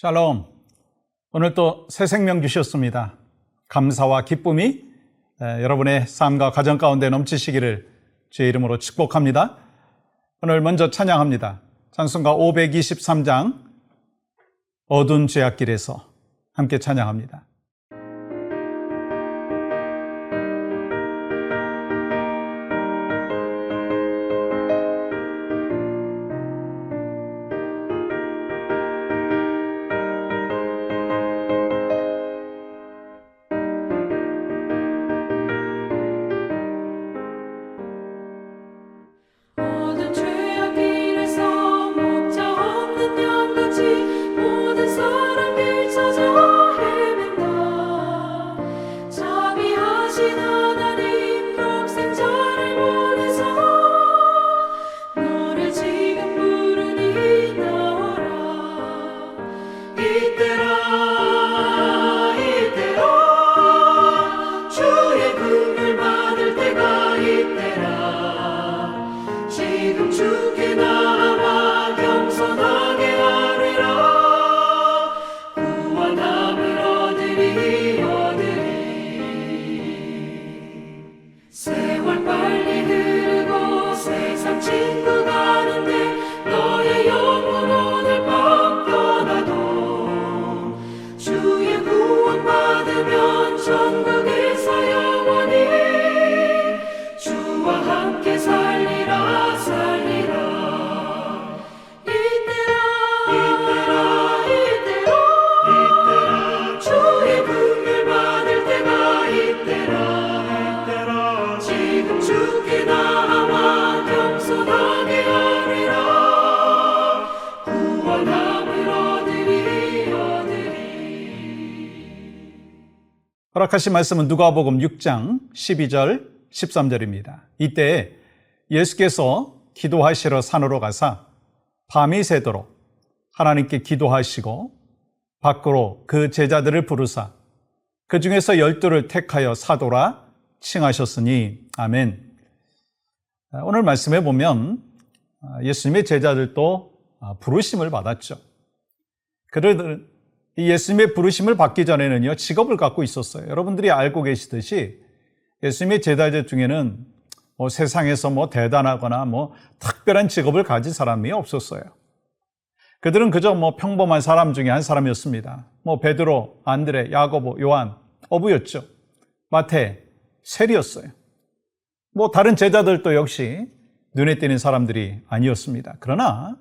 샬롬. 오늘 또 새 생명 주셨습니다. 감사와 기쁨이 여러분의 삶과 가정 가운데 넘치시기를 주의 이름으로 축복합니다. 오늘 먼저 찬양합니다. 찬송가 523장 어두운 죄악길에서 함께 찬양합니다. 허락하신 말씀은 누가복음 6장 12절 13절입니다. 이때 예수께서 기도하시러 산으로 가사 밤이 새도록 하나님께 기도하시고 밖으로 그 제자들을 부르사 그 중에서 12를 택하여 사도라 칭하셨으니 아멘. 오늘 말씀에 보면 예수님의 제자들도 부르심을 받았죠. 그들은 이 예수님의 부르심을 받기 전에는요, 직업을 갖고 있었어요. 여러분들이 알고 계시듯이 예수님의 제자들 중에는 세상에서 대단하거나 특별한 직업을 가진 사람이 없었어요. 그들은 그저 평범한 사람 중에 한 사람이었습니다. 베드로, 안드레, 야고보, 요한, 어부였죠. 마태, 세리였어요. 다른 제자들도 역시 눈에 띄는 사람들이 아니었습니다. 그러나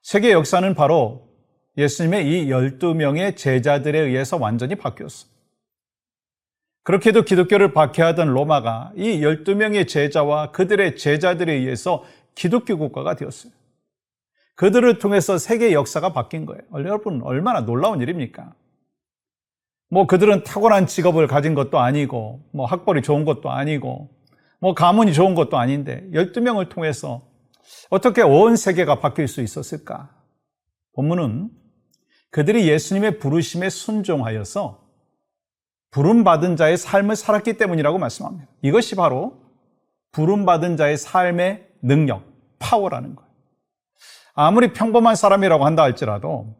세계 역사는 바로 예수님의 이 12명의 제자들에 의해서 완전히 바뀌었어요. 그렇게도 기독교를 박해하던 로마가 이 12명의 제자와 그들의 제자들에 의해서 기독교 국가가 되었어요. 그들을 통해서 세계 역사가 바뀐 거예요. 여러분, 얼마나 놀라운 일입니까? 그들은 타고난 직업을 가진 것도 아니고, 학벌이 좋은 것도 아니고, 가문이 좋은 것도 아닌데, 12명을 통해서 어떻게 온 세계가 바뀔 수 있었을까? 본문은 그들이 예수님의 부르심에 순종하여서 부름받은 자의 삶을 살았기 때문이라고 말씀합니다. 이것이 바로 부름받은 자의 삶의 능력, 파워라는 거예요. 아무리 평범한 사람이라고 한다 할지라도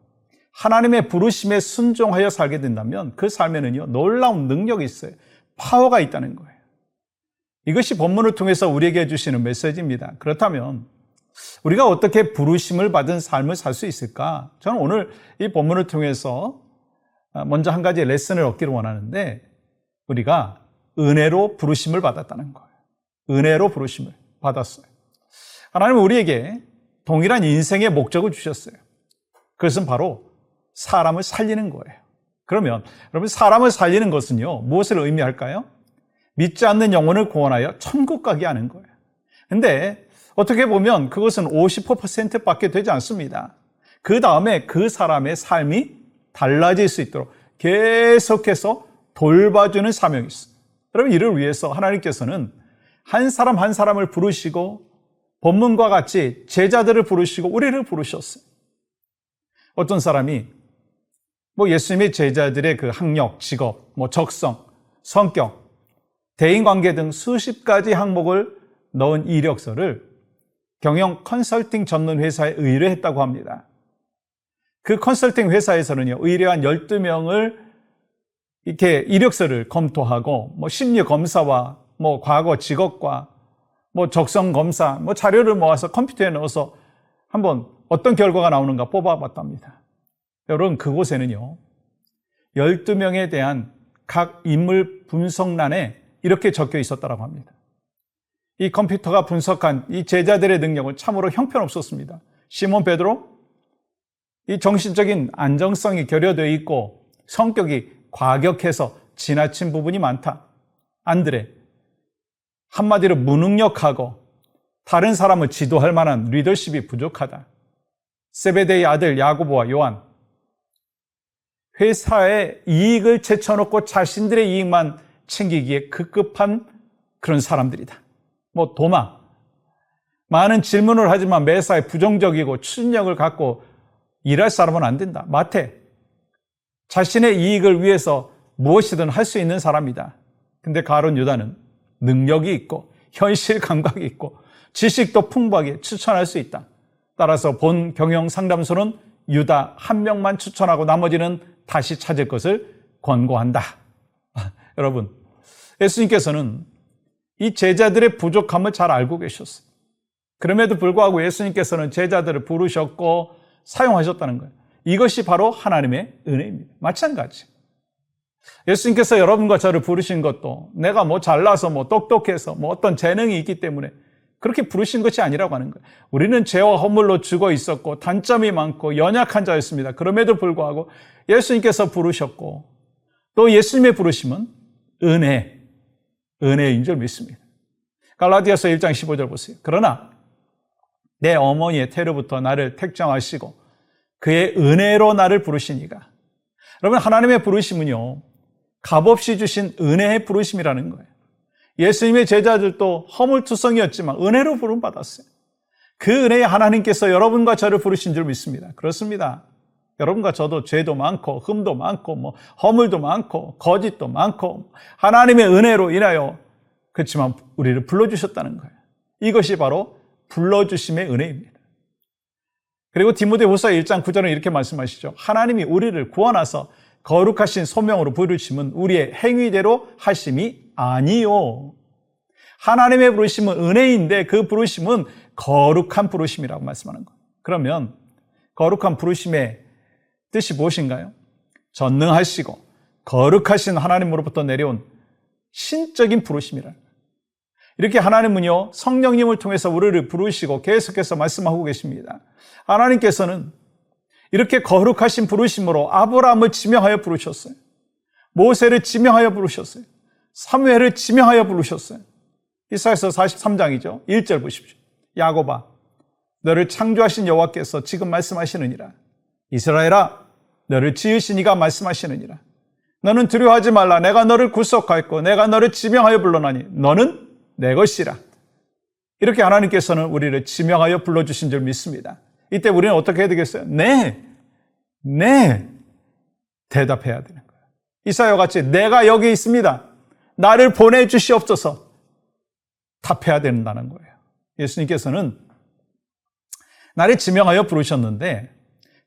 하나님의 부르심에 순종하여 살게 된다면 그 삶에는요, 놀라운 능력이 있어요. 파워가 있다는 거예요. 이것이 본문을 통해서 우리에게 주시는 메시지입니다. 그렇다면 우리가 어떻게 부르심을 받은 삶을 살 수 있을까? 저는 오늘 이 본문을 통해서 먼저 한 가지 레슨을 얻기를 원하는데, 우리가 은혜로 부르심을 받았다는 거예요. 은혜로 부르심을 받았어요. 하나님은 우리에게 동일한 인생의 목적을 주셨어요. 그것은 바로 사람을 살리는 거예요. 그러면 여러분, 사람을 살리는 것은요, 무엇을 의미할까요? 믿지 않는 영혼을 구원하여 천국 가게 하는 거예요. 근데 어떻게 보면 그것은 50%밖에 되지 않습니다. 그 다음에 그 사람의 삶이 달라질 수 있도록 계속해서 돌봐주는 사명이 있습니다. 여러분, 이를 위해서 하나님께서는 한 사람 한 사람을 부르시고 본문과 같이 제자들을 부르시고 우리를 부르셨어요. 어떤 사람이 예수님의 제자들의 그 학력, 직업, 적성, 성격, 대인관계 등 수십 가지 항목을 넣은 이력서를 경영 컨설팅 전문 회사에 의뢰했다고 합니다. 그 컨설팅 회사에서는요, 의뢰한 12명을 이렇게 이력서를 검토하고, 심리 검사와 과거 직업과 적성 검사, 자료를 모아서 컴퓨터에 넣어서 한번 어떤 결과가 나오는가 뽑아봤답니다. 여러분, 그곳에는요, 12명에 대한 각 인물 분석란에 이렇게 적혀 있었다고 합니다. 이 컴퓨터가 분석한 이 제자들의 능력은 참으로 형편없었습니다. 시몬 베드로, 이 정신적인 안정성이 결여되어 있고 성격이 과격해서 지나친 부분이 많다. 안드레, 한마디로 무능력하고 다른 사람을 지도할 만한 리더십이 부족하다. 세베대의 아들 야고보와 요한, 회사의 이익을 제쳐놓고 자신들의 이익만 챙기기에 급급한 그런 사람들이다. 도마, 많은 질문을 하지만 매사에 부정적이고 추진력을 갖고 일할 사람은 안 된다. 마태, 자신의 이익을 위해서 무엇이든 할 수 있는 사람이다. 근데 가룟 유다는 능력이 있고 현실 감각이 있고 지식도 풍부하게 추천할 수 있다. 따라서 본 경영 상담소는 유다 한 명만 추천하고 나머지는 다시 찾을 것을 권고한다. 여러분, 예수님께서는 이 제자들의 부족함을 잘 알고 계셨어요. 그럼에도 불구하고 예수님께서는 제자들을 부르셨고 사용하셨다는 거예요. 이것이 바로 하나님의 은혜입니다. 마찬가지. 예수님께서 여러분과 저를 부르신 것도 내가 잘나서 똑똑해서 어떤 재능이 있기 때문에 그렇게 부르신 것이 아니라고 하는 거예요. 우리는 죄와 허물로 죽어 있었고 단점이 많고 연약한 자였습니다. 그럼에도 불구하고 예수님께서 부르셨고 또 예수님의 부르심은 은혜인 줄 믿습니다. 갈라디아서 1장 15절 보세요. 그러나 내 어머니의 태로부터 나를 택정하시고 그의 은혜로 나를 부르시니가. 여러분, 하나님의 부르심은요, 값없이 주신 은혜의 부르심이라는 거예요. 예수님의 제자들도 허물투성이었지만 은혜로 부름받았어요. 그 은혜에 하나님께서 여러분과 저를 부르신 줄 믿습니다. 그렇습니다. 여러분과 저도 죄도 많고 흠도 많고 허물도 많고 거짓도 많고 하나님의 은혜로 인하여 그렇지만 우리를 불러주셨다는 거예요. 이것이 바로 불러주심의 은혜입니다. 그리고 디모데후서 1장 9절은 이렇게 말씀하시죠. 하나님이 우리를 구원하사 거룩하신 소명으로 부르심은 우리의 행위대로 하심이 아니요. 하나님의 부르심은 은혜인데 그 부르심은 거룩한 부르심이라고 말씀하는 거예요. 그러면 거룩한 부르심의 뜻이 무엇인가요? 전능하시고 거룩하신 하나님으로부터 내려온 신적인 부르심이라는 거예요. 이렇게 하나님은요, 성령님을 통해서 우리를 부르시고 계속해서 말씀하고 계십니다. 하나님께서는 이렇게 거룩하신 부르심으로 아브라함을 지명하여 부르셨어요. 모세를 지명하여 부르셨어요. 사무엘을 지명하여 부르셨어요. 이사야서 43장이죠. 1절 보십시오. 야곱아, 너를 창조하신 여호와께서 지금 말씀하시느니라. 이스라엘아, 너를 지으신 이가 말씀하시느니라. 너는 두려워하지 말라. 내가 너를 구속하였고 내가 너를 지명하여 불러나니 너는 내 것이라. 이렇게 하나님께서는 우리를 지명하여 불러주신 줄 믿습니다. 이때 우리는 어떻게 해야 되겠어요? 네. 대답해야 되는 거예요. 이사야와 같이 내가 여기 있습니다. 나를 보내주시옵소서. 답해야 된다는 거예요. 예수님께서는 나를 지명하여 부르셨는데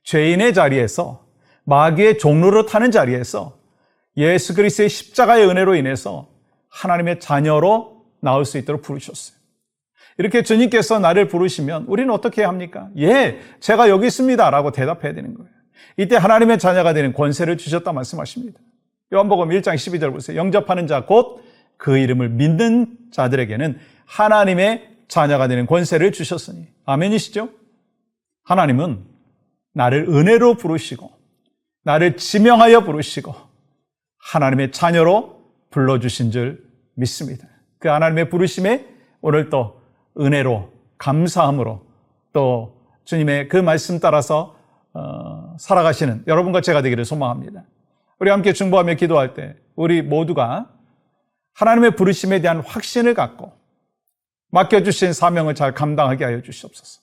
죄인의 자리에서 마귀의 종로를 타는 자리에서 예수 그리스도의 십자가의 은혜로 인해서 하나님의 자녀로 나올 수 있도록 부르셨어요. 이렇게 주님께서 나를 부르시면 우리는 어떻게 해야 합니까? 예, 제가 여기 있습니다 라고 대답해야 되는 거예요. 이때 하나님의 자녀가 되는 권세를 주셨다 말씀하십니다. 요한복음 1장 12절 보세요. 영접하는 자 곧 그 이름을 믿는 자들에게는 하나님의 자녀가 되는 권세를 주셨으니. 아멘이시죠? 하나님은 나를 은혜로 부르시고 나를 지명하여 부르시고 하나님의 자녀로 불러주신 줄 믿습니다. 그 하나님의 부르심에 오늘 또 은혜로 감사함으로 또 주님의 그 말씀 따라서 살아가시는 여러분과 제가 되기를 소망합니다. 우리 함께 중보하며 기도할 때 우리 모두가 하나님의 부르심에 대한 확신을 갖고 맡겨주신 사명을 잘 감당하게 하여 주시옵소서.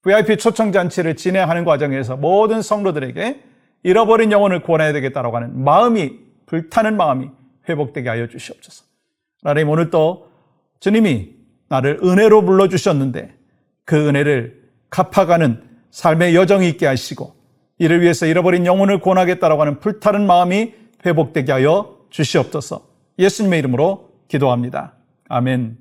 VIP 초청잔치를 진행하는 과정에서 모든 성도들에게 잃어버린 영혼을 구원해야 되겠다라고 하는 마음이, 불타는 마음이 회복되게 하여 주시옵소서. 하나님, 오늘 또 주님이 나를 은혜로 불러주셨는데 그 은혜를 갚아가는 삶의 여정이 있게 하시고 이를 위해서 잃어버린 영혼을 구원하겠다라고 하는 불타는 마음이 회복되게 하여 주시옵소서. 예수님의 이름으로 기도합니다. 아멘.